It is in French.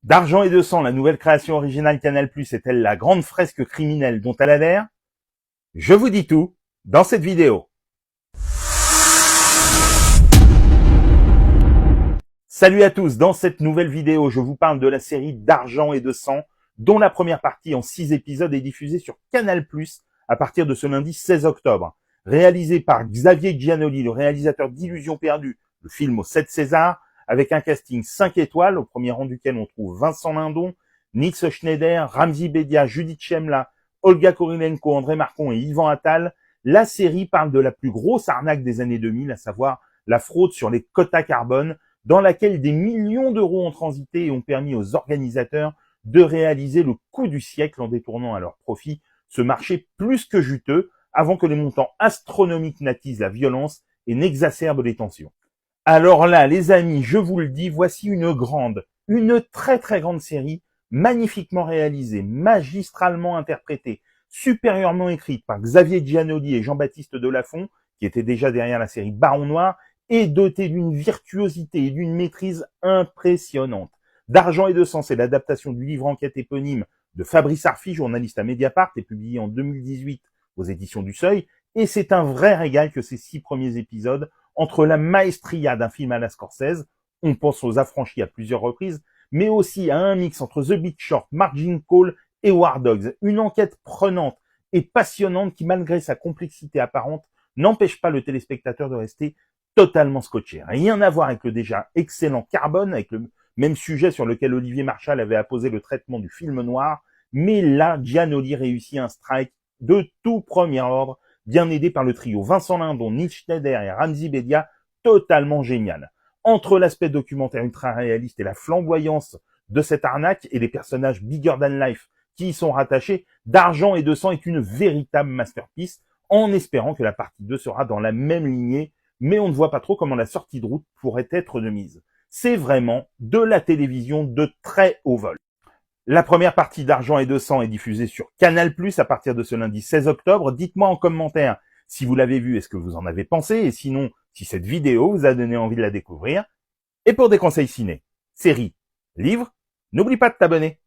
D'argent et de sang, la nouvelle création originale Canal+ est-elle la grande fresque criminelle dont elle a l'air? Je vous dis tout dans cette vidéo. Salut à tous, dans cette nouvelle vidéo, je vous parle de la série D'argent et de sang, dont la première partie en 6 épisodes est diffusée sur Canal+ à partir de ce lundi 16 octobre. Réalisée par Xavier Giannoli, le réalisateur d'Illusions perdues, le film aux 7 Césars, avec un casting 5 étoiles, au premier rang duquel on trouve Vincent Lindon, Nils Schneider, Ramzi Bedia, Judith Chemla, Olga Kurilenko, André Marcon et Yvan Attal. La série parle de la plus grosse arnaque des années 2000, à savoir la fraude sur les quotas carbone, dans laquelle des millions d'euros ont transité et ont permis aux organisateurs de réaliser le coup du siècle en détournant à leur profit ce marché plus que juteux, avant que les montants astronomiques n'attisent la violence et n'exacerbent les tensions. Alors là, les amis, je vous le dis, voici une très très grande série, magnifiquement réalisée, magistralement interprétée, supérieurement écrite par Xavier Giannoli et Jean-Baptiste Delafont, qui étaient déjà derrière la série Baron Noir, et dotée d'une virtuosité et d'une maîtrise impressionnante. D'argent et de sang, c'est l'adaptation du livre enquête éponyme de Fabrice Arfi, journaliste à Mediapart, et publié en 2018 aux éditions du Seuil, et c'est un vrai régal que ces 6 premiers épisodes, entre la maestria d'un film à la Scorsese, on pense aux Affranchis à plusieurs reprises, mais aussi à un mix entre The Big Short, Margin Call et War Dogs, une enquête prenante et passionnante qui, malgré sa complexité apparente, n'empêche pas le téléspectateur de rester totalement scotché. Rien à voir avec le déjà excellent Carbone, avec le même sujet sur lequel Olivier Marchal avait apposé le traitement du film noir, mais là, Giannoli réussit un strike de tout premier ordre, bien aidé par le trio Vincent Lindon, Nils Schneider et Ramzi Bedia, totalement génial. Entre l'aspect documentaire ultra réaliste et la flamboyance de cette arnaque et les personnages bigger than life qui y sont rattachés, D'argent et de sang est une véritable masterpiece, en espérant que la partie 2 sera dans la même lignée, mais on ne voit pas trop comment la sortie de route pourrait être de mise. C'est vraiment de la télévision de très haut vol. La première partie d'Argent et de sang est diffusée sur Canal+ à partir de ce lundi 16 octobre. Dites-moi en commentaire si vous l'avez vue et ce que vous en avez pensé, et sinon, si cette vidéo vous a donné envie de la découvrir. Et pour des conseils ciné, séries, livres, n'oublie pas de t'abonner.